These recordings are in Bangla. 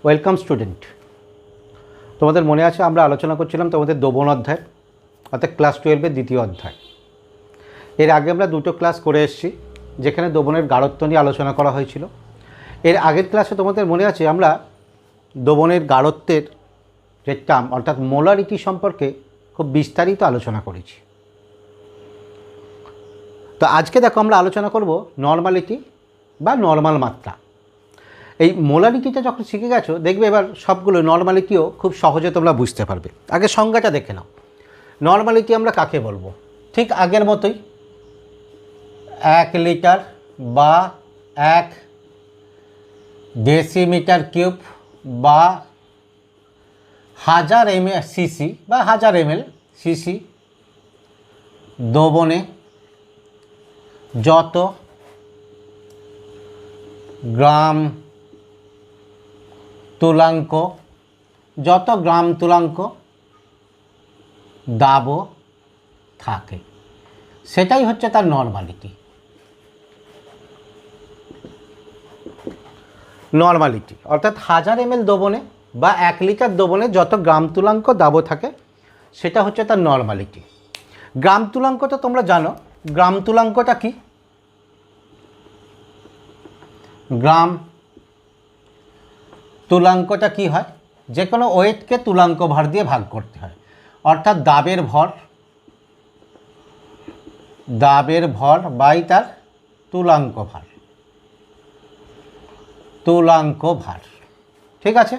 Welcome student. তোমাদের মনে আছে আমরা আলোচনা করছিলাম তোমাদের দ্রবণ অধ্যায়, অর্থাৎ ক্লাস 12-এর দ্বিতীয় অধ্যায়। এর আগে আমরা দুটো ক্লাস করে এসেছি, যেখানে দ্রবণের গাঢ়ত্ব নিয়ে আলোচনা করা হয়েছিল। এর আগের ক্লাসে তোমাদের মনে আছে আমরা দ্রবণের গাঢ়ত্বের যে টার্ম অর্থাৎ মোলারিটি সম্পর্কে খুব বিস্তারিত আলোচনা করেছি। তো আজকে দেখো আমরা আলোচনা করব নর্মালিটি বা নর্মাল মাত্রা। এই মোলারিটিটা যখন শিখে গেছো দেখবে এবার সবগুলো নর্মালিটিও খুব সহজে তোমরা বুঝতে পারবে। আগে সংজ্ঞাটা দেখে নাও। নর্মালিটি আমরা কাকে বলবো? ঠিক আগের মতোই 1 লিটার বা 1 ডেসিমিটার কিউব বা 1000 ml সিসি বা 1000 ml সিসি দ্রবণে যত গ্রাম তুলাঙ্ক দাবও থাকে, সেটাই হচ্ছে তার নর্মালিটি। নর্মালিটি অর্থাৎ 1000 ml দ্রবণে বা 1 লিটার দ্রবণে যত গ্রাম তুলাঙ্ক দাবও থাকে সেটা হচ্ছে তার নর্মালিটি। গ্রাম তুলাঙ্কটা তোমরা জানো। গ্রাম তুলাঙ্কটা কি? গ্রাম তুলাঙ্কটা কি হয়? যে কোনো ওয়েটকে তুলাঙ্ক ভর দিয়ে ভাগ করতে হয়, অর্থাৎ দাবের ভর বাই তার তুলাঙ্ক ভার। ঠিক আছে,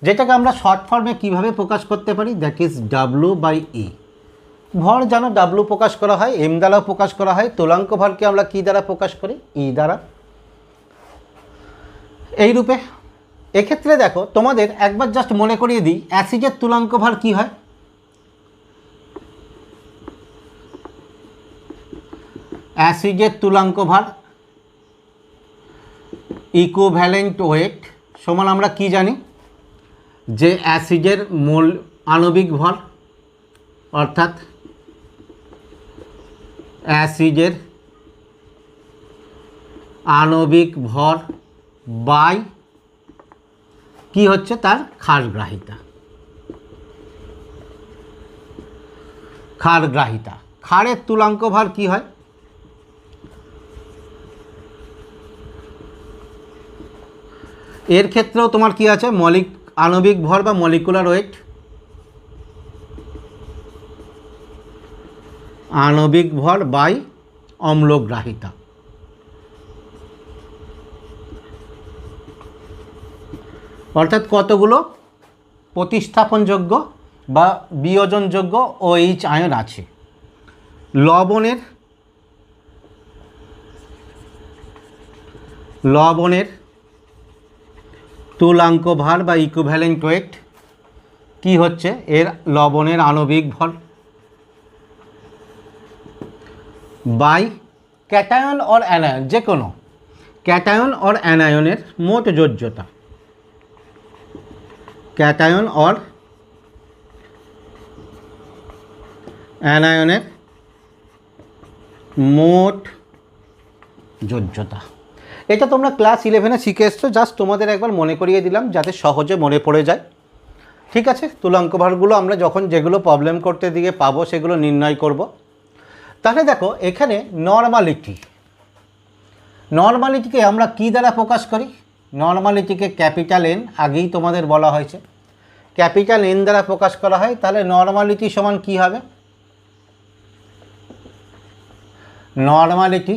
যেটাকে আমরা শর্ট ফর্মে কিভাবে প্রকাশ করতে পারি? That is W/E। ভর যেন W প্রকাশ করা হয়, M দ্বারাও প্রকাশ করা হয়। তুলাঙ্ক ভরকে আমরা কি দ্বারা প্রকাশ করি? E দ্বারা। এই রূপে এক্ষেত্রে দেখো তোমাদের একবার জাস্ট মনে করিয়ে দিই, অ্যাসিডের তুলাঙ্ক ভর কি হয়? অ্যাসিডের তুলাঙ্ক ভর ইকুইভ্যালেন্ট ওয়েট সমান আমরা কি জানি? যে অ্যাসিডের মোল আণবিক ভর অর্থাৎ অ্যাসিডের আণবিক ভর বাই কি হচ্ছে তার ক্ষারগ্রাহিতা। ক্ষারের তুলাঙ্ক ভর কি হয়? এর ক্ষেত্রেও তোমার কি আছে? আণবিক ভর বা মলিকুলার ওয়েট। আণবিক ভর বাই অম্লগ্রাহিতা। অর্থাৎ কতগুলো প্রতিস্থাপনযোগ্য বা বিয়োজনযোগ্য OH আয়ন আছে। লবণের তুলাঙ্ক ভর বা ইকুইভ্যালেন্ট ওয়েট কি হচ্ছে? এর লবণের আণবিক ভর বাই ক্যাটায়ন অর অ্যানায়ন, যে কোনো ক্যাটায়ন অর অ্যানায়নের মোট যোজ্যতা। ক্যাটায়ন অর অ্যানায়নের মোট যোজ্যতা। এটা তোমরা ক্লাস 11-এ শিখে এসছো, জাস্ট তোমাদের একবার মনে করিয়ে দিলাম যাতে সহজে মনে পড়ে যায়। ঠিক আছে, তুলাঙ্ক ভরগুলো আমরা যখন যেগুলো প্রবলেম করতে দিকে পাবো সেগুলো নির্ণয় করব। তাহলে দেখো এখানে নর্মালিটিকে আমরা কি দ্বারা প্রকাশ করি? নর্মালিটিকে ক্যাপিটাল N, আগেই তোমাদের বলা হয়েছে ক্যাপিটাল N দ্বারা প্রকাশ করা হয়। তাহলে নর্মালিটি সমান কি হবে? নর্মালিটি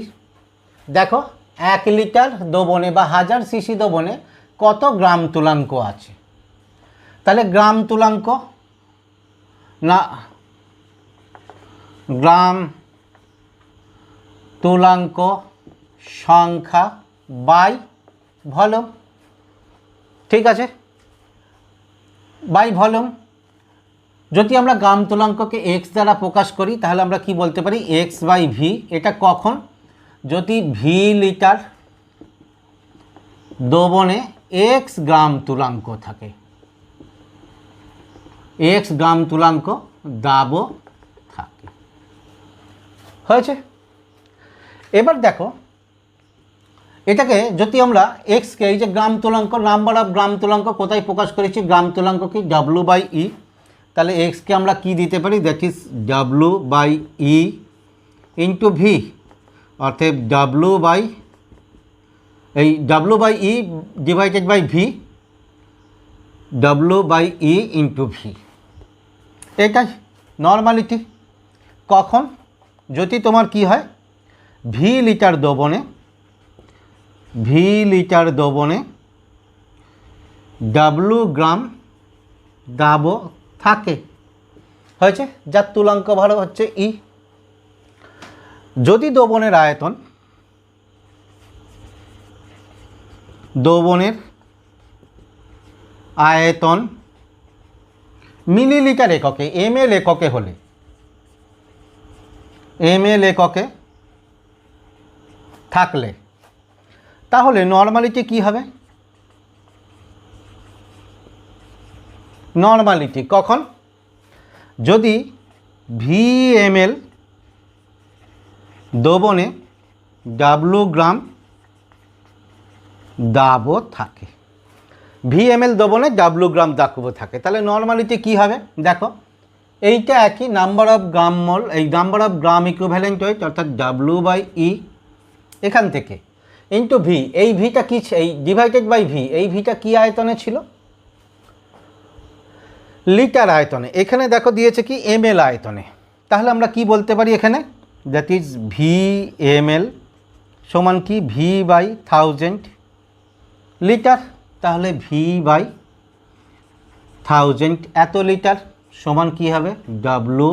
দেখো 1 লিটার দ্রবণে বা 1000 সিসি দ্রবণে কত গ্রাম তুলাঙ্ক আছে। তাহলে গ্রাম তুলাঙ্ক সংখ্যা বাই ভলিউম। ঠিক আছে, বাই ভলিউম। যদি আমরা গ্রাম তুলাঙ্ককে X দ্বারা প্রকাশ করি তাহলে আমরা কি বলতে পারি? X/V। এটা কখন? যদি V লিটার দ্রবণে X গ্রাম তুলাঙ্ক থাকে, X গ্রাম তুলাঙ্ক দাবও থাকে। হয়েছে? এবার দেখো এটাকে যদি আমরা এক্সকে, এই যে গ্রাম তুলাঙ্ক, নাম্বার অফ গ্রাম তুলাঙ্ক কোথায় প্রকাশ করেছি, গ্রাম তুলাঙ্ক কি W/E, তাহলে এক্সকে আমরা কি দিতে পারি, that is W/E into V, অর্থাৎ W/E divided by V, W/E into V. এটাই নর্মালিটি। কখন, যদি তোমার কি হয়, ভি লিটার দবনে W গ্রাম দাব থাকে, হয়েছে, যার তুলাঙ্ক ভালো হচ্ছে ই। যদি দবনের আয়তন মিলিলিটার এককে, ml এককে হলে, ml এককে থাকলে, তাহলে নর্মালিটি কি হবে, নর্মালিটি কখন, যদি VmL দবনে W গ্রাম দাব থাকে, VmL দবনে W গ্রাম দাব থাকে, তাহলে নর্মালিটি কি হবে দেখো, এইটা একই নাম্বার অফ গ্রাম মোল, এই number of gram equivalent wait অর্থাৎ W/E এখান থেকে ইন্টু ভি, এই ভিটা কি, এই ডিভাইডেড বাই ভি, এই ভিটা কি আয়তনে ছিল, লিটার আয়তনে। এখানে দেখো দিয়েছে কি ml আয়তনে, তাহলে আমরা কি বলতে পারি এখানে, দ্যাট ইজ VmL সমান কি V/1000 লিটার, তাহলে V/1000 এত লিটার সমান কি হবে, W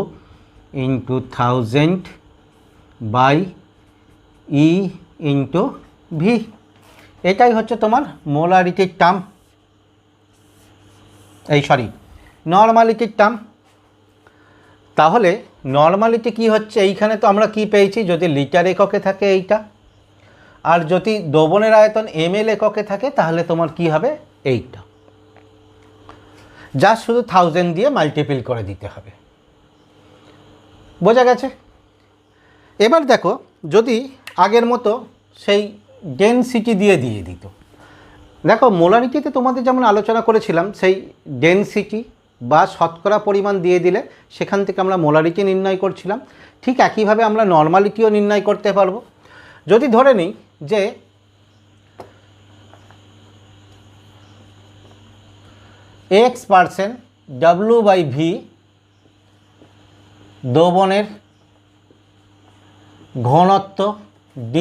into 1000/E into V. এটাই হচ্ছে তোমার মোলারিটির টার্ম, নর্মালিটির টার্ম। তাহলে নর্মালিটি কি হচ্ছে, এইখানে তো আমরা কি পেয়েছি, যদি লিটার এককে থাকে এইটা, আর যদি দবনের আয়তন ml এককে থাকে তাহলে তোমার কি হবে এইটা, যা শুধু 1000 দিয়ে মাল্টিপ্ল করে দিতে হবে। বোঝা গেছে? এবার দেখো, যদি আগের মতো সেই ডেনসিটি দিয়ে দিত, দেখো মোলারিটিতে তোমাদের যেমন আলোচনা করেছিলাম, সেই ডেনসিটি বা শতকরা পরিমাণ দিয়ে দিলে সেখান থেকে আমরা মোলারিটি নির্ণয় করছিলাম, ঠিক একইভাবে আমরা নর্মালিটিও নির্ণয় করতে পারবো। যদি ধরে নিই যে X% W/V দবনের ঘনত্ব D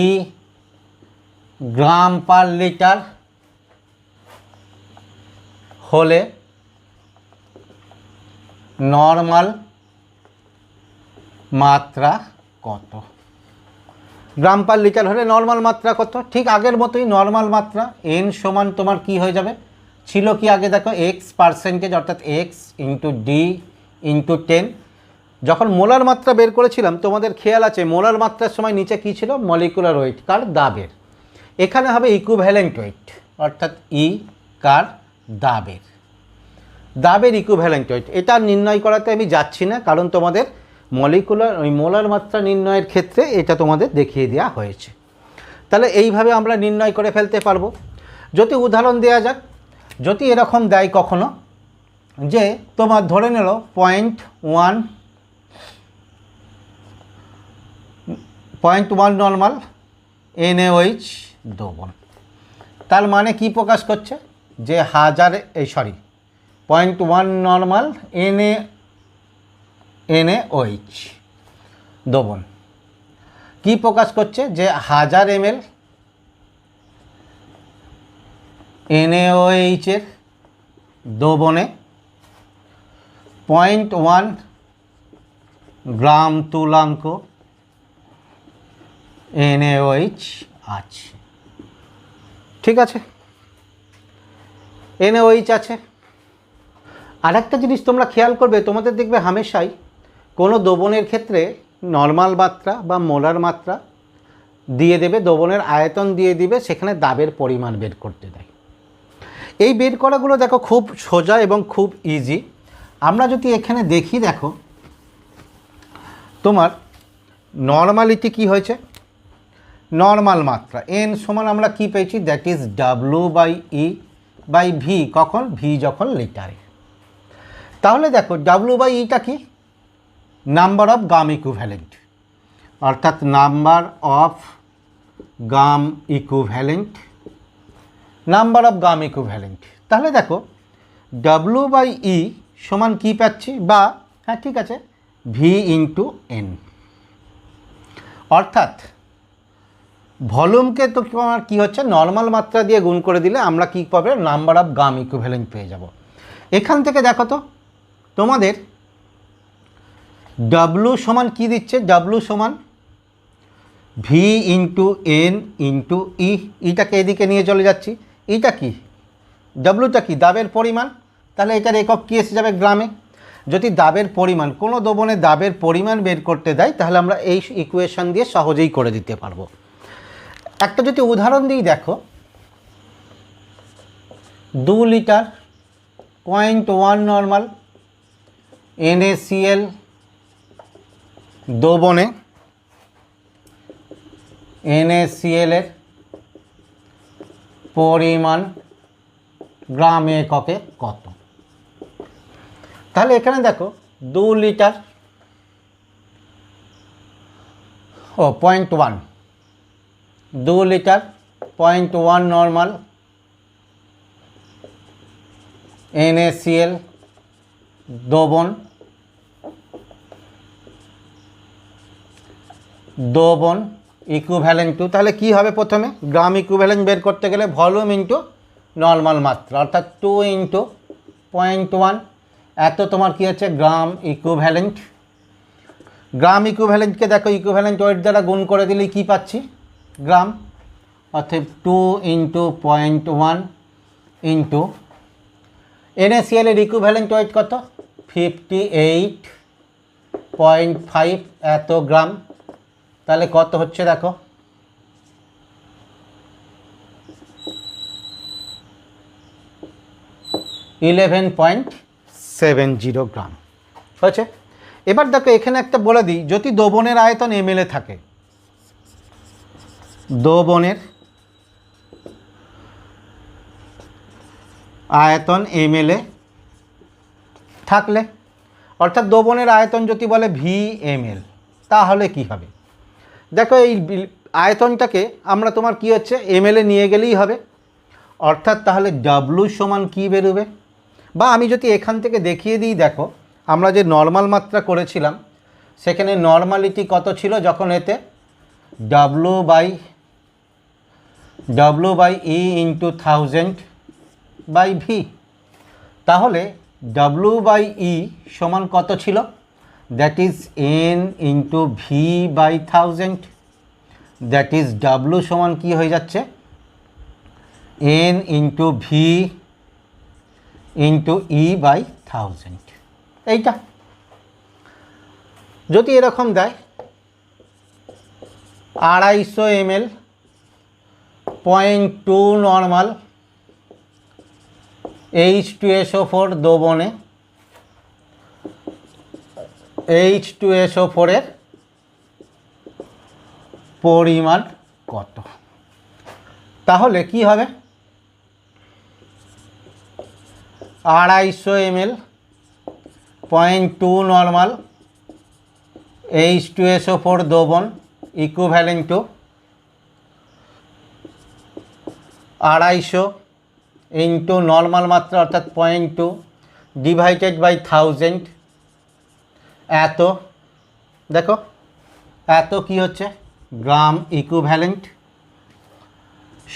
গ্রাম পার লিটার হলে নর্মাল মাত্রা কত, গ্রাম পার লিটার হলে নর্মাল মাত্রা কত, ঠিক আগের মতোই নর্মাল মাত্রা n সমান তোমার কি হয়ে যাবে, ছিল কি আগে দেখো X% অর্থাৎ X ইন্টু D ইন্টু 10। যখন মোলার মাত্রা বের করেছিলাম তোমাদের খেয়াল আছে, মোলার মাত্রার সময় নিচে কি ছিল, মলিকুলার ওয়েট কার দাবের, এখানে হবে ইকুইভ্যালেন্ট ওয়েট অর্থাৎ ই কার দাবের ইকুইভ্যালেন্ট ওয়েট। এটা নির্ণয় করাতে আমি যাচ্ছি না, কারণ তোমাদের মোলার মাত্রা নির্ণয়ের ক্ষেত্রে এটা তোমাদের দেখিয়ে দেওয়া হয়েছে। তাহলে এইভাবে আমরা নির্ণয় করে ফেলতে পারবো। যদি উদাহরণ দেওয়া যাক, যদি এরকম দেয় কখনো যে তোমার ধরে নিল 0.1 নর্মাল NaOH দ্রবণ, তার মানে কি প্রকাশ করছে যে 0.1 নর্মাল NaOH দ্রবণ কি প্রকাশ করছে যে 1000 ml NaOH এর দ্রবণে 0.1 গ্রাম তুলাঙ্ক NaOH আছে। ঠিক আছে, NaOH আছে। আরেকটা জিনিস তোমরা খেয়াল করবে, তোমাদের দেখবে হামেশাই কোনো দ্রবণের ক্ষেত্রে নর্মাল মাত্রা বা মোলার মাত্রা দিয়ে দেবে, দ্রবণের আয়তন দিয়ে দিবে, সেখানে দাবের পরিমাণ বের করতে দেয়। এই বের করাগুলো দেখো খুব সোজা এবং খুব ইজি। আমরা যদি এখানে দেখি, দেখো তোমার নর্মালিটি কি হয়েছে, নর্মাল মাত্রা। এন সমান আমরা কি পেয়েছি, দ্যাট ইজ W/E/V, কখন, ভি যখন লিটারে। তাহলে দেখো W/Eটা কি, নাম্বার অফ গাম ইকুইভ্যালেন্ট, অর্থাৎ number of gram equivalent, number of gram equivalent. তাহলে দেখো W/E সমান কি পাচ্ছি, বা হ্যাঁ ঠিক আছে, V/N, অর্থাৎ ভলিউমকে তো আমার কী হচ্ছে, নর্মাল মাত্রা দিয়ে গুণ করে দিলে আমরা কী পাবে, নাম্বার অফ গাম ইকুইভ্যালেন্ট পেয়ে যাব। এখান থেকে দেখো তো তোমাদের W সমান কী দিচ্ছে, W সমান V/N/E, ইটাকে এদিকে নিয়ে চলে যাচ্ছি। এটা কি, ডাব্লুটা কি, দাবের পরিমাণ, তাহলে এটার একক কী এসে যাবে, গ্রামে। যদি দাবের পরিমাণ, কোনো দ্রবণে দাবের পরিমাণ বের করতে দেয়, তাহলে আমরা এই ইকুয়েশন দিয়ে সহজেই করে দিতে পারবো। একটা যদি উদাহরণ দিই, দেখো 2 লিটার 0.1 নর্মাল NaCl দ্রবণে NaCl এর পরিমাণ গ্রাম এককে কত। তাহলে এখানে দেখো 2 লিটার 0.1, 2 লিটার 0.1 নর্মাল NaCl দ্রবণ ইকুইভ্যালেন্ট টু, তাহলে কি হবে, প্রথমে গ্রাম ইকুইভ্যালেন্ট বের করতে গেলে ভলিউম ইন্টু নর্মাল মাত্রা, অর্থাৎ 2 × 0.1, এত তোমার কি হচ্ছে, গ্রাম ইকুইভ্যালেন্ট। গ্রাম ইকুইভ্যালেন্টকে দেখো ইকুইভ্যালেন্ট ওয়েট দ্বারা গুণ করে দিলেই কী পাচ্ছি, গ্রাম, অর্থাৎ 2 × 0.1 ইন্টু NaCl এর ইকুইভ্যালেন্ট ওয়েট কত, 58.5 এত গ্রাম। তাহলে কত হচ্ছে দেখো, 11.70 গ্রাম হয়েছে। এবার দেখো এখানে একটা বলে দিই, যদি দ্রবণের আয়তন ml এ থাকে, দ্রবণের আয়তন ml এ থাকলে, অর্থাৎ দ্রবণের আয়তন যদি বলে VmL, তাহলে কি হবে, দেখো এই আয়তনটাকে আমরা তোমার কি হচ্ছে ml এ নিয়ে গেলেই হবে, অর্থাৎ তাহলে W সমান কি বেরোবে, বা আমি যদি এখান থেকে দেখিয়ে দিই, দেখো আমরা যে নর্মাল মাত্রা করেছিলাম সেখানে নর্মালিটি কত ছিল, যখন এতে W/E × 1000/V, তাহলে W/E সমান কত ছিল, that is N × V/1000, that is W সমান কি হয়ে যাচ্ছে, N × V × E/1000। এইটা যদি এরকম দেয় 250 ml 0.2 নর্মাল H2SO4 দ্রবণে H2SO4 এর পরিমাণ কত, তাহলে কি হবে, 250 ml 0.2 নর্মাল H2SO4 দ্রবণ ইকুইভ্যালেন্ট টু 250 ইন্টু নর্মাল মাত্রা অর্থাৎ 0.2 ডিভাইডেড বাই 1000, এত দেখো এত কি হচ্ছে, গ্রাম ইকুইভ্যালেন্ট,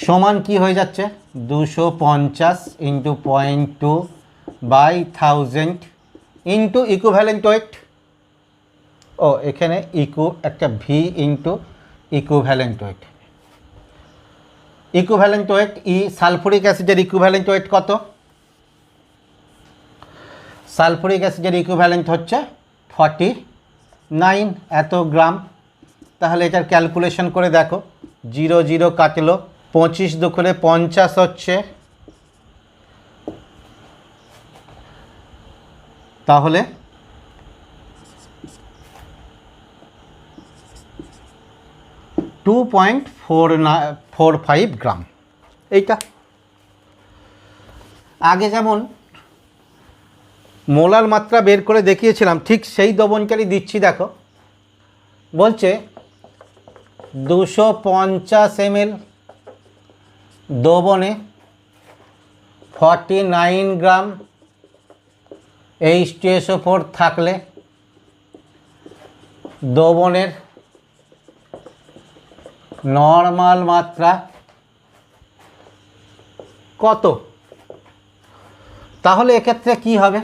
সমান কি হয়ে যাচ্ছে, 250 into 0.2 by 1000 into equivalent weight, ও এখানে একটা V into equivalent weight, equivalent weight ই, সালফুরিক অ্যাসিডের ইকুইভ্যালেন্ট ওয়েট কত, সালফুরিক অ্যাসিডের ইকুইভ্যালেন্ট হচ্ছে 49 এত গ্রাম। তাহলে এটার ক্যালকুলেশন করে দেখো, 0 0 কাটলো, 25 দুগুণে 50 হচ্ছে, তাহলে 2.45 গ্রাম। এইটা আগে যেমন মোলার মাত্রা বের করে দেখিয়েছিলাম, ঠিক সেই দ্রবণকারী দিচ্ছি। দেখো বলছে 250 ml দ্রবণে 49 গ্রাম H2SO4 থাকলে দ্রবণের নর্মাল মাত্রা কত? তাহলে এক্ষেত্রে কি হবে?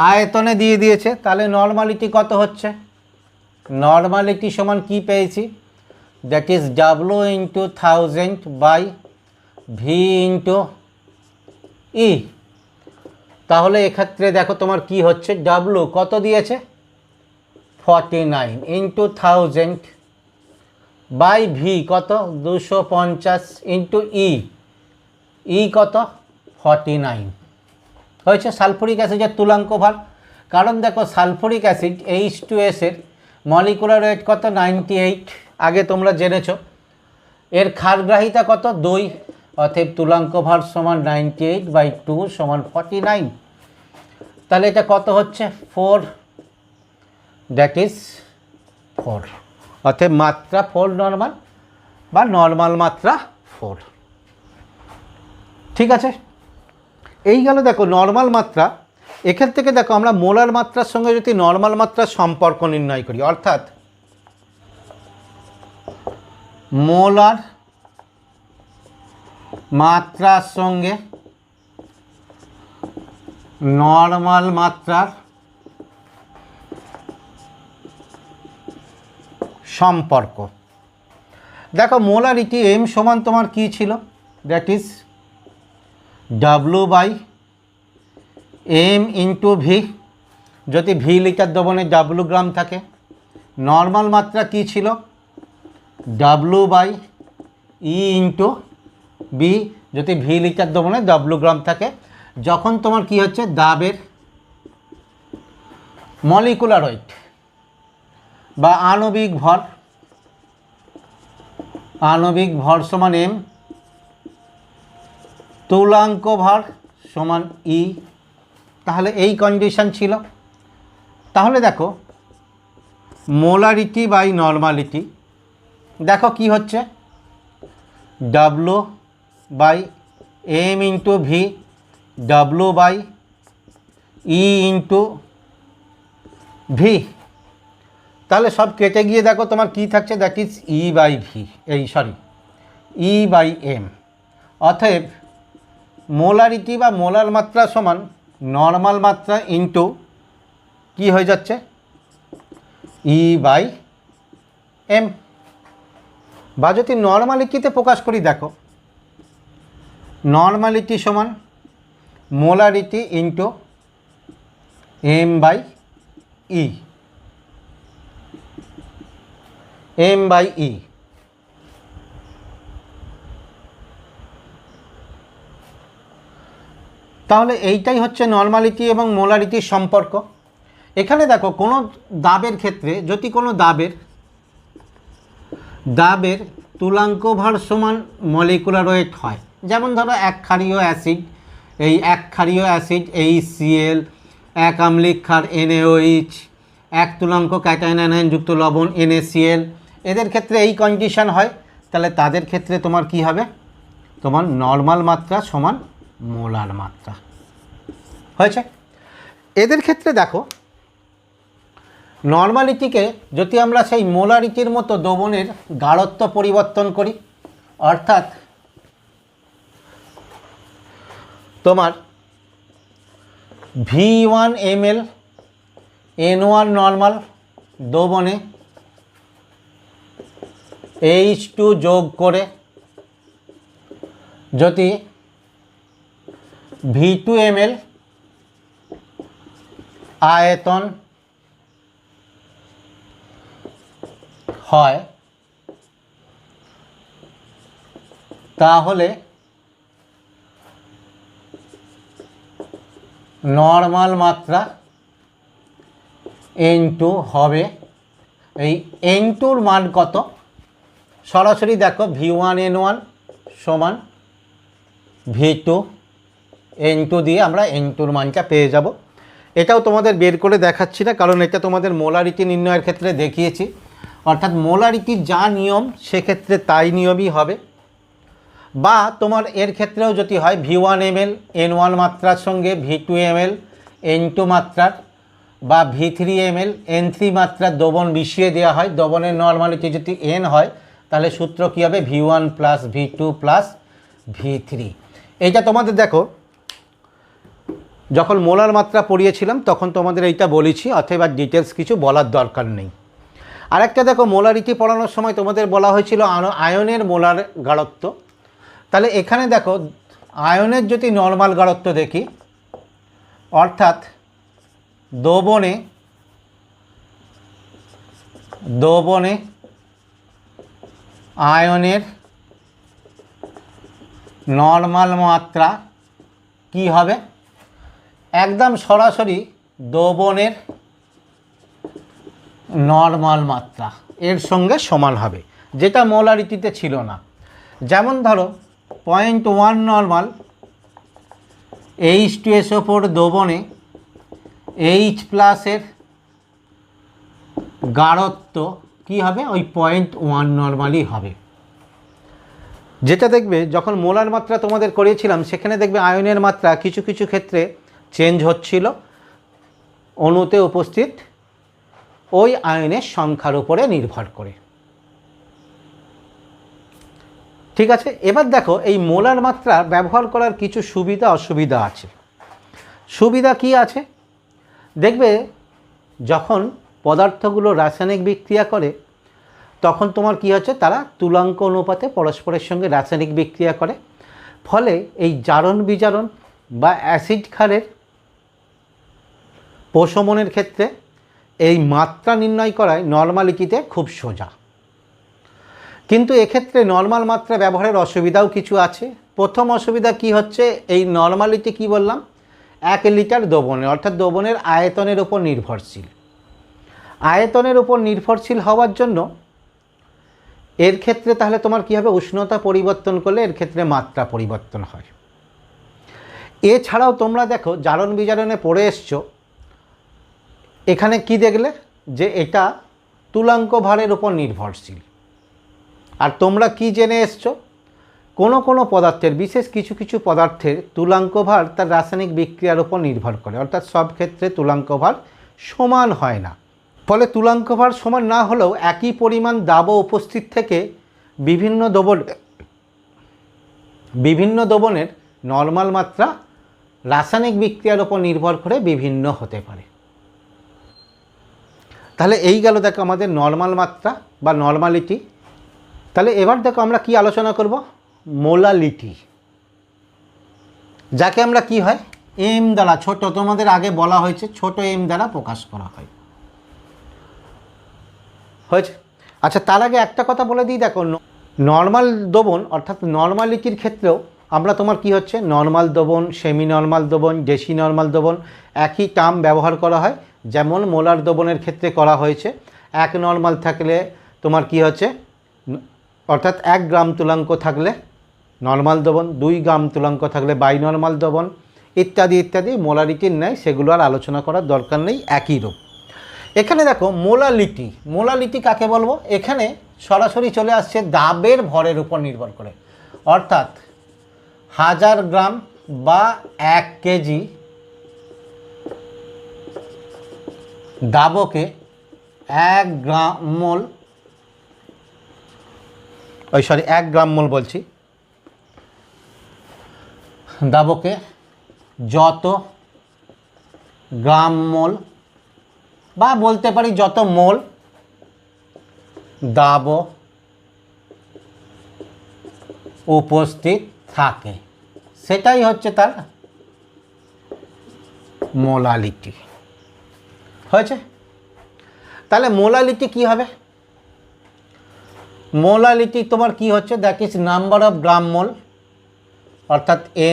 আয়তনে দিয়ে দিয়েছে, তাহলে নর্মালিটি কত হচ্ছে? নর্মালিটি সমান কি পেয়েছি? That is W into 1000 by V into E. তাহলে এক্ষেত্রে দেখো তোমার কি হচ্ছে, W কত দিয়েছে? 49 ইন্টু 1000 বাই V কত? 250 ইন্টু ই কত? 49 হয়েছে সালফুরিক অ্যাসিডের তুলাঙ্ক ভার। কারণ দেখো সালফুরিক অ্যাসিড H2S এর মলিকুলার ওয়েট কত? 98, আগে তোমরা জেনেছো। এর ক্ষারগ্রাহিতা কত? 2। অতএব তুলাঙ্ক ভার সমান 98/2 সমান 49। তাহলে এটা কত হচ্ছে? 4, দ্যাট ইজ 4। অতএব মাত্রা 4 নর্মাল, বা নর্মাল মাত্রা 4। ঠিক আছে, এই গেল দেখো নর্মাল মাত্রা। এখান থেকে দেখো আমরা মোলার মাত্রার সঙ্গে যদি নর্মাল মাত্রার সম্পর্ক নির্ণয় করি, অর্থাৎ মোলার মাত্রার সঙ্গে নর্মাল মাত্রার সম্পর্ক। দেখো মোলারিটি M সমান তোমার কি ছিল? That is W/M into V। যদি V লিটার দ্রবণে W গ্রাম থাকে, নর্মাল মাত্রা কি ছিল? W/E into B। যদি V লিটার দ্রবণে W গ্রাম থাকে, যখন তোমার কি হচ্ছে, দাবের মলিকুলার ওয়েট বা আণবিক ভর সমান M, তুলাঙ্ক ভার সমান E। তাহলে এই কন্ডিশন ছিল। তাহলে দেখো মোলারিটি বাই নর্মালিটি, দেখো কি হচ্ছে, W/M into V, W/E into V। তাহলে সব কেটে গিয়ে দেখো তোমার কি থাকছে? That is E/M। অতএব মোলারিটি বা মোলার মাত্রা সমান নর্মাল মাত্রা ইন্টু কি হয়ে যাচ্ছে? E/M। বা যদি নর্মালিটিতে প্রকাশ করি, দেখো নর্মালিটি সমান মোলারিটি ইন্টু M/E। তাহলে এইটাই হচ্ছে নর্মালিটি এবং মোলারিটির সম্পর্ক। এখানে দেখো কোনো দাবের ক্ষেত্রে যদি কোনো দাবের তুলাঙ্ক ভার সমান মলিকুলার ওয়েট হয়, যেমন ধরো এক ক্ষারীয় অ্যাসিড, এই এক ক্ষারীয় অ্যাসিড HCl, এক আম্লিক ক্ষার NaOH, এক তুলাঙ্ক ক্যাটায়ন অ্যানায়ন যুক্ত লবণ NaCl, এদের ক্ষেত্রে এই কন্ডিশন হয়। তাহলে তাদের ক্ষেত্রে তোমার কি হবে? তোমার নর্মাল মাত্রা সমান মোলার মাত্রা হয়েছে। এদের ক্ষেত্রে দেখো নর্মালিটিকে যদি আমরা সেই মোলারিটির মতো দ্রবণের গাঢ়ত্ব পরিবর্তন করি, অর্থাৎ তোমার V1 ml N1 নর্মাল দ্রবণে H2 যোগ করে যদি V2 ml আয়তন হয়, তাহলে নর্মাল মাত্রা N2 হবে। এই N2 র মান কত? সরাসরি দেখো V1N1 সমান V2N2 দিয়ে আমরা N2-র মানটা পেয়ে যাব। এটাও তোমাদের বের করে দেখাচ্ছি না, কারণ এটা তোমাদের মোলারিটি নির্ণয়ের ক্ষেত্রে দেখিয়েছি। অর্থাৎ মোলারিটির যা নিয়ম সেক্ষেত্রে তাই নিয়মই হবে। বা তোমার এর ক্ষেত্রেও যদি হয় V1 ml N1 মাত্রার সঙ্গে V2 ml N2 মাত্রার বা V3 ml N3 মাত্রার দ্রবণ মিশিয়ে দেওয়া হয়, দ্রবণের নর্মালিটি যদি N হয় তাহলে সূত্র কী হবে V1 plus V2 plus V3। এইটা তোমাদের দেখো যখন মোলার মাত্রা পড়িয়েছিলাম তখন তোমাদের এইটা বলেছি, অথবা ডিটেলস কিছু বলার দরকার নেই। আরেকটা দেখো মোলারিটি পড়ানোর সময় তোমাদের বলা হয়েছিল আয়নের মোলার গাঢ়ত্ব। তাহলে এখানে দেখো আয়নের যদি নর্মাল গাঢ়ত্ব দেখি, অর্থাৎ দ্রবণে আয়নের নর্মাল মাত্রা কি হবে, একদম সরাসরি দ্রবণের নর্মাল মাত্রা এর সঙ্গে সমান হবে, যেটা মোলারিটিতে ছিল না। যেমন ধরো 0.1 নর্মাল H2SO4 দ্রবণে H প্লাসের গাঢ়ত্ব কি হবে, ওই 0.1 নর্মালই হবে। যেটা দেখবে যখন মোলার মাত্রা তোমাদের করিয়েছিলাম সেখানে দেখবে আয়নের মাত্রা কিছু কিছু ক্ষেত্রে চেঞ্জ হচ্ছিল অণুতে উপস্থিত ওই আয়নের সংখ্যার উপরে নির্ভর করে। ঠিক আছে, এবার দেখো এই মোলার মাত্রা ব্যবহার করার কিছু সুবিধা অসুবিধা আছে। সুবিধা কি আছে, দেখবে যখন পদার্থগুলো রাসায়নিক বিক্রিয়া করে তখন তোমার কি হচ্ছে, তারা তুলাঙ্ক অনুপাতে পরস্পরের সঙ্গে রাসায়নিক বিক্রিয়া করে, ফলে এই জারণ বিজারণ বা অ্যাসিড ক্ষারের প্রশমনের ক্ষেত্রে এই মাত্রা নির্ণয় করায় নর্মালিটিতে খুব সোজা। কিন্তু এক্ষেত্রে নর্মাল মাত্রা ব্যবহারের অসুবিধাও কিছু আছে। প্রথম অসুবিধা কি হচ্ছে, এই নর্মালিটি কি বললাম 1 লিটার দ্রবণে, অর্থাৎ দ্রবণের আয়তনের উপর নির্ভরশীল। আয়তনের উপর নির্ভরশীল হওয়ার জন্য এর ক্ষেত্রে তাহলে তোমার কী হবে, উষ্ণতা পরিবর্তন করলে এর ক্ষেত্রে মাত্রা পরিবর্তন হয়। এছাড়াও তোমরা দেখো জারণ বিজারণে পড়ে এসছো, এখানে কি দেখলে যে এটা তুলাঙ্ক ভারের উপর নির্ভরশীল। আর তোমরা কি জেনে এসছো, কোনো কোনো পদার্থের, বিশেষ কিছু কিছু পদার্থের তুলাঙ্ক ভার তার রাসায়নিক বিক্রিয়ার উপর নির্ভর করে, অর্থাৎ সব ক্ষেত্রে তুলাঙ্ক ভার সমান হয় না। ফলে তুলাঙ্ক ভার সমান না হলেও একই পরিমাণ দাবও উপস্থিত থেকে বিভিন্ন দ্রবণের নর্মাল মাত্রা রাসায়নিক বিক্রিয়ার উপর নির্ভর করে বিভিন্ন হতে পারে। তাহলে এই গেল দেখো আমাদের নর্মাল মাত্রা বা নর্মালিটি। তাহলে এবার দেখো আমরা কি আলোচনা করব, মোলালিটি, যাকে আমরা কি হয় এম দ্বারা, ছোট, তোমাদের আগে বলা হয়েছে ছোট এম দ্বারা প্রকাশ করা হয়। হয়েছে? আচ্ছা, তার আগে একটা কথা বলে দিই, দেখো নর্মাল দ্রবণ অর্থাৎ নর্মালিটির ক্ষেত্রেও আমরা তোমার কি হচ্ছে নর্মাল দ্রবণ, সেমি নর্মাল দ্রবণ, ডেসি নর্মাল দ্রবণ একই টার্ম ব্যবহার করা হয়। যেমন মোলার দ্রবণের ক্ষেত্রে করা হয়েছে 1 নর্মাল থাকলে তোমার কি হচ্ছে, অর্থাৎ 1 গ্রাম তুলাঙ্ক থাকলে নর্মাল দ্রবণ, 2 গ্রাম তুলাঙ্ক থাকলে বাই নর্মাল দ্রবণ ইত্যাদি ইত্যাদি মোলারিটির ন্যায়, সেগুলো আর আলোচনা করার দরকার নেই, একই রূপ। এখানে দেখো মোলালিটি, মোলালিটি কাকে বলবো, এখানে সরাসরি চলে আসছে দাবের ভরের উপর নির্ভর করে, অর্থাৎ 1000 গ্রাম বা 1 কেজি দাবকে 1 গ্রাম মোল, 1 গ্রাম মোল বলছি, দাবকে যত গ্রাম মোল বা বলতে পারি যত মোল দাব উপস্থিত থাকে সেটাই হচ্ছে তার মোলালিটি। হয়েছে? তাহলে মোলালিটি কি হবে, মোলালিটি তোমার কি হচ্ছে, দ্যাট ইজ নাম্বার অফ গ্রাম মোল, অর্থাৎ এ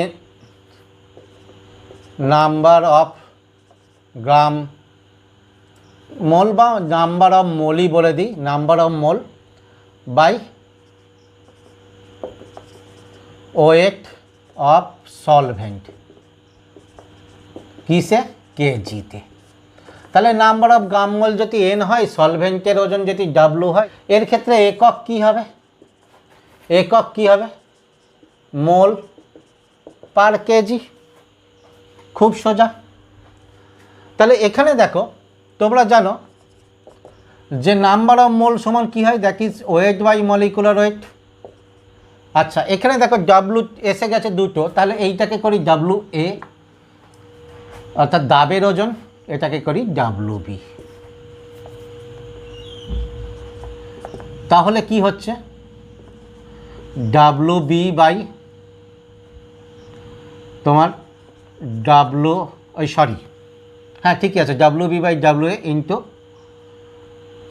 নাম্বার অফ গ্রাম মোল বা নাম্বার অফ মোলই বলে দিই, number of mole by weight of solvent কিসে, কেজিতে। তাহলে নাম্বার অফ গ্রাম মোল যদি n হয়, সলভেন্টের ওজন যদি W হয়, এর ক্ষেত্রে একক কি হবে, একক কি হবে, মোল পার কেজি। খুব সোজা। তাহলে এখানে দেখো তোমরা জানো যে নাম্বার অফ মোল সমান কি হয়, that is weight by molecular weight. আচ্ছা এখানে দেখো ডাব্লু এসে গেছে দুটো, তাহলে এইটাকে করি ডাব্লু এ অর্থাৎ দাবের ওজন, এটাকে করি ডাব্লু বি। তাহলে কি হচ্ছে, ডাব্লু বি বাই তোমার ডাব্লু, ওই সরি হ্যাঁ ঠিকই আছে, W B by W A into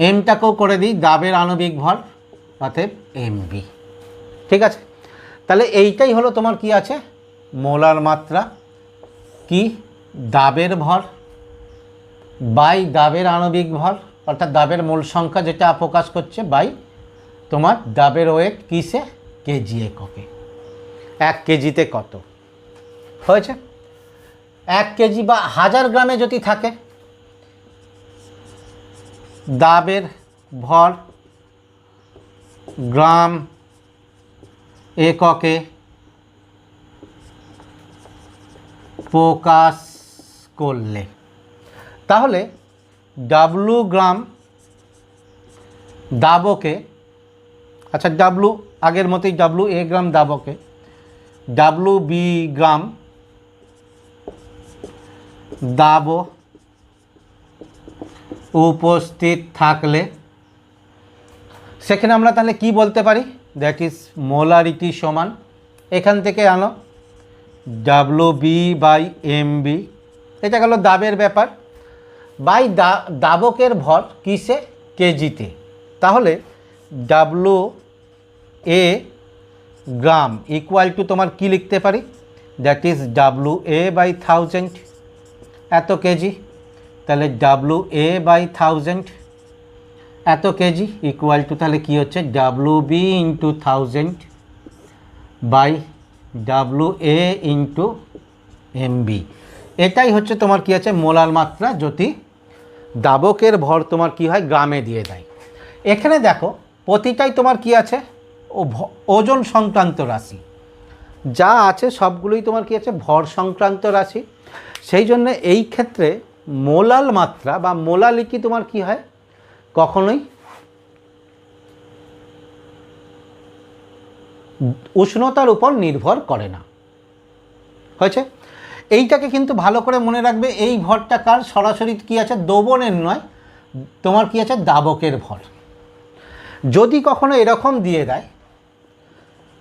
এমটাকেও করে দিই দাবের আণবিক ভর, অতএব এম বি। ঠিক আছে, তাহলে এইটাই হলো তোমার কি আছে, মোলার মাত্রা কি, দাবের ভর বাই দাবের আণবিক ভর, অর্থাৎ দাবের মোল সংখ্যা যেটা প্রকাশ করছে, বাই তোমার দাবের ওয়েট কিসে, কেজি এককে। 1 কেজিতে কত হয়েছে, 1 কেজি বা 1000 গ্রামে যদি থাকে, দাবের ভর গ্রাম এককে প্রকাশ করলে, তাহলে ডাব্লু গ্রাম দাবকে, আচ্ছা ডাব্লু আগের মতোই, ডাব্লু এ গ্রাম দাবকে ডাব্লু বি গ্রাম দাব উপস্থিত থাকলে, সেখানে আমরা তাহলে কি বলতে পারি, দ্যাট ইজ মোলারিটি সমান, এখান থেকে আনো W B by M B, এটা গেল দাবের ব্যাপার, বাই দাবকের ভর কিসে, কেজিতে। তাহলে W A gram equal to তোমার কি লিখতে পারি, that is W A by 1000 এত কেজি, তাহলে ডাব্লু এ বাই 1000 এত কেজি ইকুয়াল টু, তাহলে কি হচ্ছে, W B into 1000 by W A into M B. এটাই হচ্ছে তোমার কি আছে, মোলার মাত্রা যদি দাবকের ভর তোমার কি হয়, গ্রামে দিয়ে দেয়। এখানে দেখো প্রতিটাই তোমার কি আছে, ওজন সংক্রান্ত রাশি, যা আছে সবগুলোই তোমার কি আছে, ভর সংক্রান্ত রাশি। সেই জন্য এই ক্ষেত্রে মোলাল মাত্রা বা মোলালিটি তোমার কি হয়, কখনোই উষ্ণতার উপর নির্ভর করে না। হয়েছে, এইটাকে কিন্তু ভালো করে মনে রাখবে, এই ভরটা কার, সরাসরি কি আছে, দ্রবণের নয়, তোমার কি আছে, দাবকের ভর। যদি কখনো এরকম দিয়ে দেয়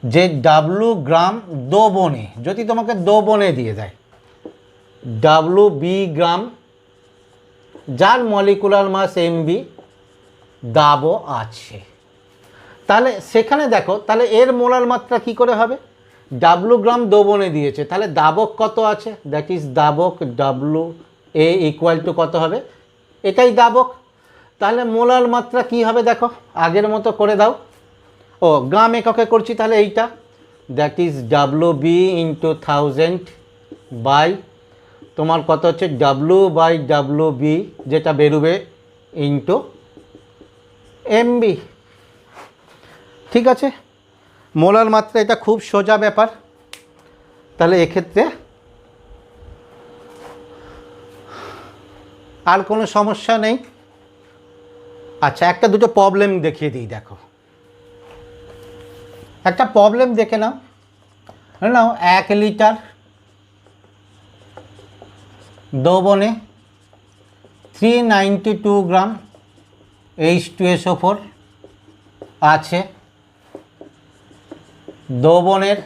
যে ডাব্লু গ্রাম দ্রবণে, যদি তোমাকে দ্রবণে দিয়ে দেয় ডাব্লু বি গ্রাম, যার মলিকুলার মাস এমবি, দাবও আছে, তাহলে সেখানে দেখো, তাহলে এর মোলার মাত্রা কি করে হবে, ডাব্লু গ্রাম দ্রবণে দিয়েছে, তাহলে দাবক কত আছে, দ্যাট ইজ দাবক ডাব্লু এ ইকুয়াল টু কত হবে, এটাই দাবক। তাহলে মোলার মাত্রা কি হবে দেখো, আগের মতো করে দাও, ও গ্রাম এককে করছি, তাহলে এইটা that is W B into 1000 by তোমার কত হচ্ছে, ডাব্লু বাই ডাব্লু বি যেটা বেরোবে ইন্টু এমবি। ঠিক আছে, মোলার মাত্রা এটা খুব সোজা ব্যাপার। তাহলে এক্ষেত্রে আর কোনো সমস্যা নেই। আচ্ছা একটা দুটো প্রবলেম দেখিয়ে দিই, দেখো একটা প্রবলেম দেখে নাও, নাও 1 লিটার দ্রবণে 392 গ্রাম H2SO4 আছে, দ্রবণের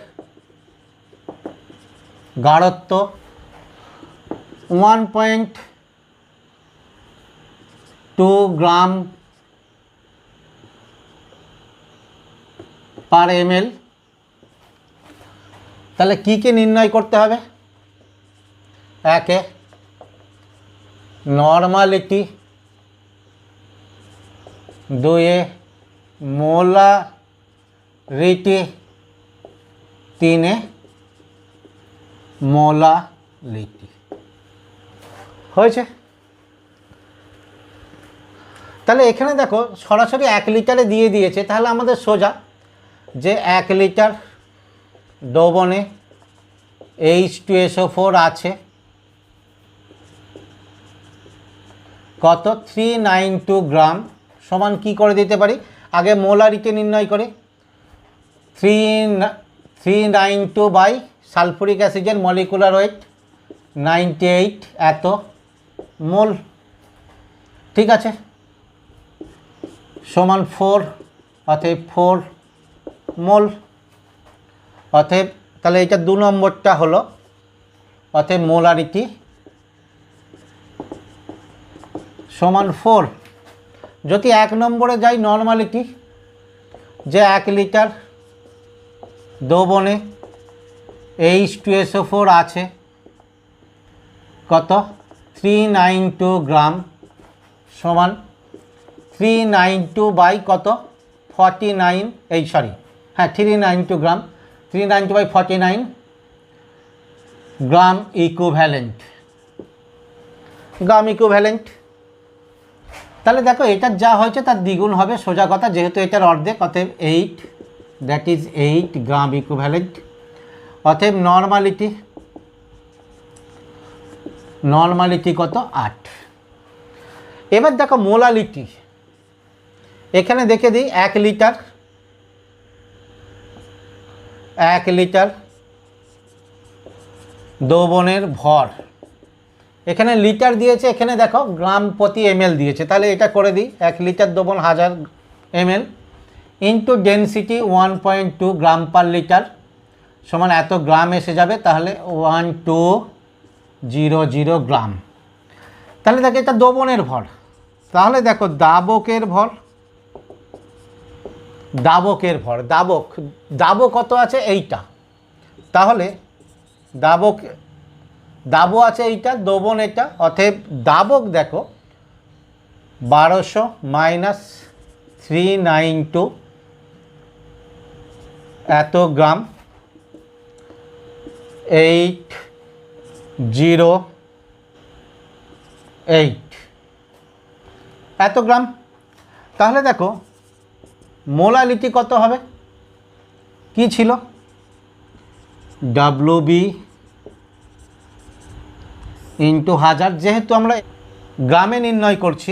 গাঢ়ত্ব 1.2 গ্রাম পার ml। তাহলে কি কি নির্ণয় করতে হবে, একে নর্মালিটি, দুয়ে মোলারিটি, 3 মোলালিটি হয়েছে। তাহলে এখানে দেখো সরাসরি 1 লিটারে দিয়ে দিয়েছে, তাহলে আমাদের সোজা যে 1 লিটার দ্রবণে H2SO4 আছে কত 392 গ্রাম সমান কি করে দিতে পারি, আগে মোলারিটি নির্ণয় করে 392 বাই সালফুরিক অ্যাসিডের মলিকুলার ওয়েট 98 এত মোল, ঠিক আছে, সমান 4 অতএব 4 মোল। অতএব তাহলে এটা 2 নম্বরটা হলো, অতএব মোলারিটি সমান 4। যদি 1 নম্বরে যাই নর্মালিটি, যে 1 লিটার দ্রবণে H2SO4 আছে কত 392 গ্রাম সমান 392 বাই কত 49, 392 গ্রাম, 392 বাই 49 গ্রাম ইকুইভ্যালেন্ট, তাহলে দেখো এটার যা হয়েছে তার দ্বিগুণ হবে সোজা কথা, যেহেতু এটার অর্ধেক, অতএব 8, দ্যাট ইজ 8 গ্রাম ইকুইভ্যালেন্ট। অতএব নর্মালিটি কত 8। এবার দেখো মোলালিটি, এখানে দেখে দিই 1 লিটার দ্রবণের ভর, এখানে লিটার দিয়েছে, এখানে দেখো গ্রাম প্রতি ml দিয়েছে, তাহলে এটা করে দিই 1 লিটার দ্রবণ 1000 ml ইন্টু ডেনসিটি 1.2 গ্রাম পার লিটার সমান এত গ্রাম এসে যাবে, তাহলে 1200 গ্রাম। তাহলে দেখো এটা দ্রবণের ভর, তাহলে দেখো দাবকের ভর দাবক কত আছে এইটা, তাহলে দাবো আছে এইটা, দ্রবণ এটা, অতএব দাবক দেখো 1200 মাইনাস 392 এত গ্রাম 808 এত গ্রাম। তাহলে দেখো মোলালিটি কত হবে, কি ছিল WB ইন্টু 1000, যেহেতু আমরা গ্রামে নির্ণয় করছি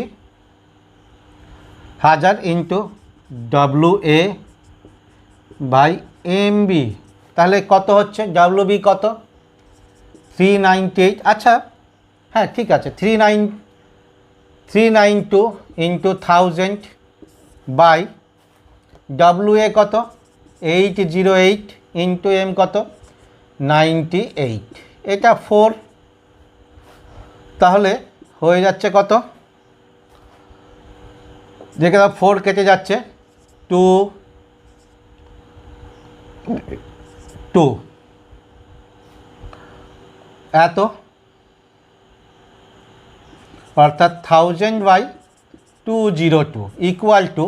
1000 ইন্টু WA বাই MB, তাহলে কত হচ্ছে WB কত 398, আচ্ছা হ্যাঁ ঠিক আছে 392 ইন্টু 1000 বাই WA কত 808 ইন্টু M কত 98, এটা 4, তাহলে হয়ে যাচ্ছে কত, দেখে দাও 4 কেটে যাচ্ছে 2 এত, অর্থাৎ 1000 বাই 202 ইকুয়াল টু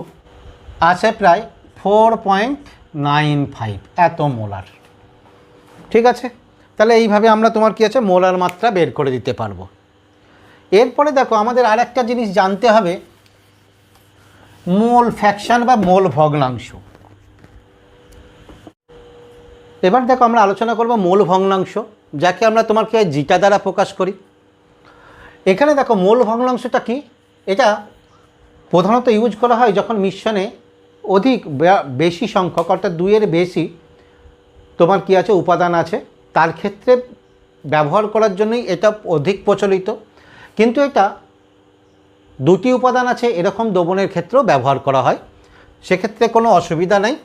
আসে প্রায় 4.95 এত মোলার, ঠিক আছে। তাহলে এইভাবে আমরা তোমার কি আছে মোলার মাত্রা বের করে দিতে পারবো। এরপরে দেখো আমাদের আরেকটা জিনিস জানতে হবে, মোল ফ্র্যাকশন বা মোল ভগ্নাংশ। এবার দেখো আমরা আলোচনা করব মোল ভগ্নাংশ, যাকে আমরা তোমার কি জিটা দ্বারা প্রকাশ করি। এখানে দেখো মোল ভগ্নাংশটা কি, এটা প্রধানত ইউজ করা হয় যখন মিশ্রণে অধিক বেশি সংখ্যক অর্থাৎ 2 এর বেশি তোমার কি আছে উপাদান আছে, তার ক্ষেত্রে ব্যবহার করার জন্যই এটা অধিক প্রচলিত। কিন্তু এটা 2টি উপাদান আছে এরকম দ্রবণের ক্ষেত্রেও ব্যবহার করা হয়, সেক্ষেত্রে কোনো অসুবিধা নেই,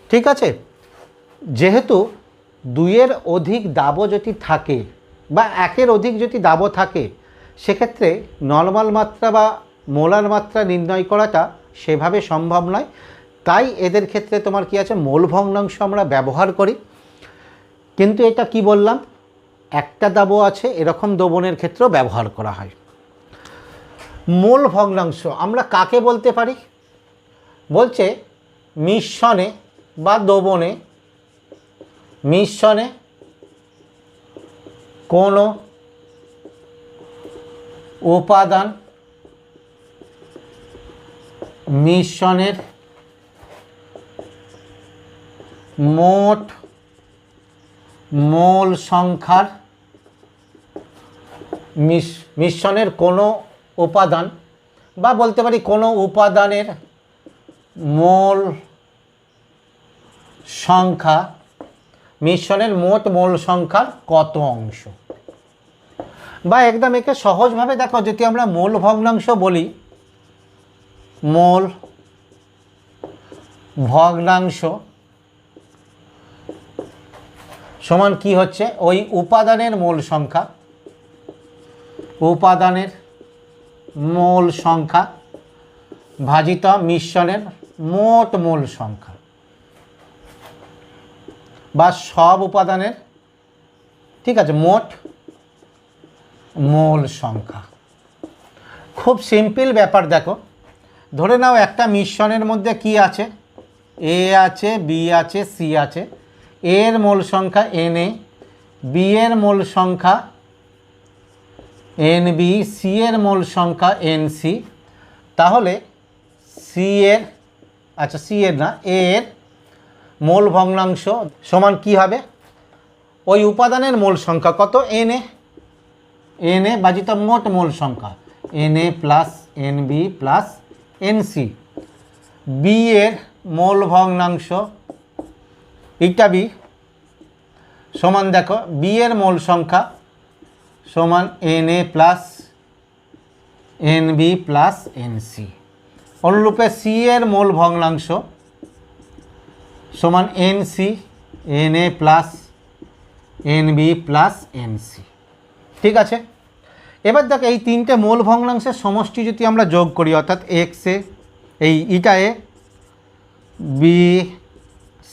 ঠিক আছে। যেহেতু 2 এর অধিক দাবও যদি থাকে বা 1 এর অধিক যদি দাবও থাকে, সেক্ষেত্রে নর্মাল মাত্রা বা মোলার মাত্রা নির্ণয় করাটা সেভাবে সম্ভব নয়, তাই এদের ক্ষেত্রে তোমার কি আছে মোল ভগ্নাংশ আমরা ব্যবহার করি। কিন্তু এটা কি বললাম, একটা দাবও আছে এরকম দ্রবণের ক্ষেত্রেও ব্যবহার করা হয়। মোল ভগ্নাংশ আমরা কাকে বলতে পারি, বলছে মিশ্রণে বা দ্রবণে মিশ্রণে কোনো উপাদান মিশ্রণের মোট মোল সংখ্যার মিশ্রণের কোনো উপাদান বা বলতে পারি কোনো উপাদানের মোল সংখ্যা মিশ্রণের মোট মোল সংখ্যার কত অংশ, বা একদম একে সহজভাবে দেখো যদি আমরা মোল ভগ্নাংশ বলি, মোল ভগ্নাংশ সমান কি হচ্ছে ওই উপাদানের মোল সংখ্যা, উপাদানের মোল সংখ্যা ভাজিত মিশ্রণের মোট মোল সংখ্যা বা সব উপাদানের, ঠিক আছে, মোট মোল সংখ্যা। খুব সিম্পল ব্যাপার। দেখো ধরে নাও একটা মিশ্রণের মধ্যে কি আছে, এ আছে, বি আছে, সি আছে। এর মোল সংখ্যা এন এ, বি এর মোল সংখ্যা এন বি, সি এর মোল সংখ্যা এন সি। তাহলে সি এর, আচ্ছা সি এর না, এ এর মোল ভগ্নাংশ সমান কি হবে ওই উপাদানের মোল সংখ্যা কত, এন এ, এন এ বাজিত মোট মোল সংখ্যা N A plus N B plus N C. B এর মোল ভগ্নাংশ ইটা বি সমান, দেখো বি এর মোল সংখ্যা সমান N A plus N B plus N C. অনুরূপে সি এর মোল ভগ্নাংশ সমান N C, N A plus N B plus N C. ঠিক আছে, এবার দেখো এই তিনটে মোল ভগ্নাংশের সমষ্টি যদি আমরা যোগ করি, অর্থাৎ এক্স এ, এই eta A B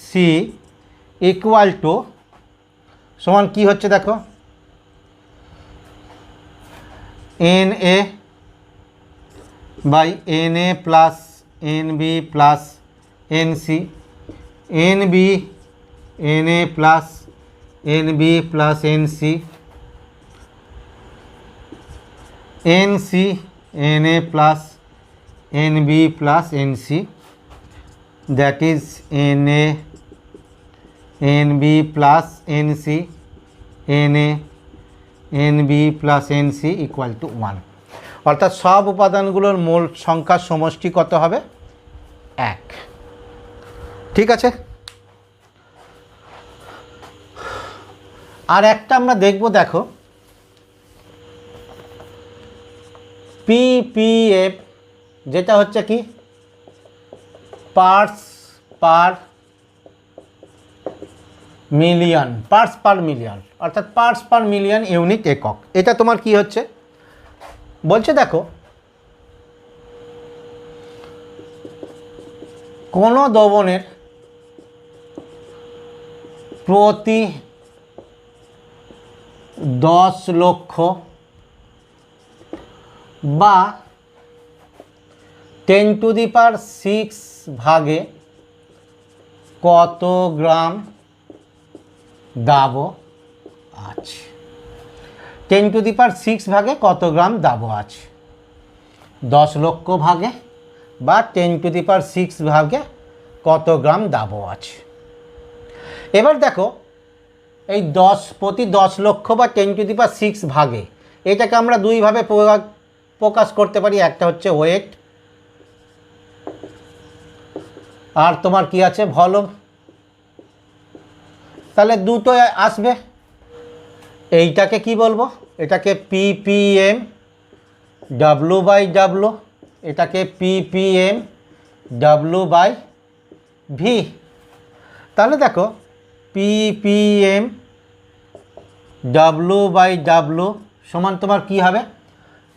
C equal to সমান কি হচ্ছে দেখো N A by N A plus N B plus N C, N B N A plus N B plus N C, N C N A plus N B plus N C, that is N A N B plus N C, N A N B plus N C equal to 1। অর্থাৎ সব উপাদানগুলোর মোল সংখ্যার সমষ্টি কত হবে, 1। ঠিক আছে, আর একটা আমরা দেখব, দেখো পিপিএফ, যেটা হচ্ছে কি parts per million, parts per million, অর্থাৎ পার্টস পার মিলিয়ন ইউনিট একক। এটা তোমার কি হচ্ছে বলছে, দেখো কোনো দ্রবণের প্রতি 10 লক্ষ বা 10⁶ ভাগে কত গ্রাম দাব আছে, 10⁶ ভাগে কত গ্রাম দাব আছে, 10 লক্ষ ভাগে বা 10⁶ ভাগে কত গ্রাম দাব আছে। এবার দেখো এই প্রতি 10 লক্ষ বা 10⁶ ভাগে, এটাকে আমরা দুইভাবে প্রকাশ করতে পারি। একটা হচ্ছে ওয়েট, আর তোমার কি আছে ভলিউম। তাহলে দুটো আসবে। এইটাকে কি বলবো, এটাকে পিপিএম ডাব্লু বাই ডাব্লু, এটাকে পিপিএম ডাব্লু বাই ভি। তাহলে দেখো পিপিএম ডাব্লু বাই ডাব্লু সমান তোমার কি হবে,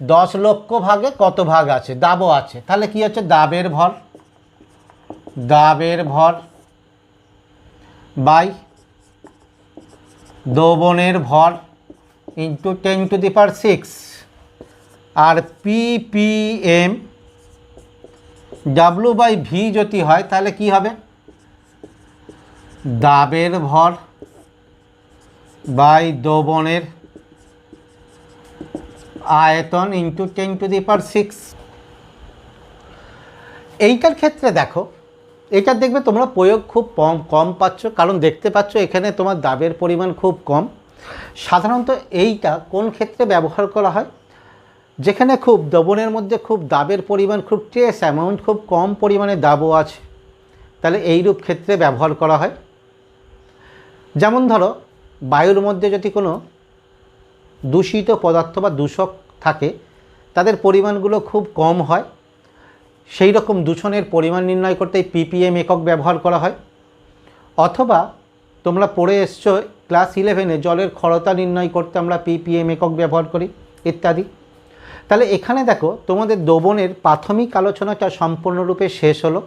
10 লক্ষ ভাগে কত ভাগ আছে, দাবও আছে। তাহলে কি হচ্ছে দাবের ভর, দাবের ভর বাই দ্রবণের ভর ইন্টু 10⁶। আর পিপিএম ডাব্লু বাই ভি যদি হয় তাহলে কি হবে, দাবের ভর বাই দ্রবণের আয়তন ইন্টু 10⁶। এইটার ক্ষেত্রে দেখো, এটা দেখবে তোমরা প্রয়োগ খুব কম পাচ্ছ, কারণ দেখতে পাচ্ছ এখানে তোমার দাবের পরিমাণ খুব কম। সাধারণত এইটা কোন ক্ষেত্রে ব্যবহার করা হয়? যেখানে খুব দ্রবণের মধ্যে খুব দাবের পরিমাণ খুব ট্রেস অ্যামাউন্ট, খুব কম পরিমাণে দাবও আছে, তাহলে এইরূপ ক্ষেত্রে ব্যবহার করা হয়। যেমন ধরো বায়ুর মধ্যে যদি কোনো দূষিত পদার্থ বা দূষক থাকে, তাদের পরিমাণগুলো খুব কম হয়, সেই রকম দূষণের পরিমাণ নির্ণয় করতে এই ppm একক ব্যবহার করা হয়। অথবা তোমরা পড়ে এসছো ক্লাস 11-এ জলের ক্ষরতা নির্ণয় করতে আমরা ppm একক ব্যবহার করি ইত্যাদি। তাহলে এখানে দেখো তোমাদের দ্রবণের প্রাথমিক আলোচনাটা সম্পূর্ণরূপে শেষ হলো।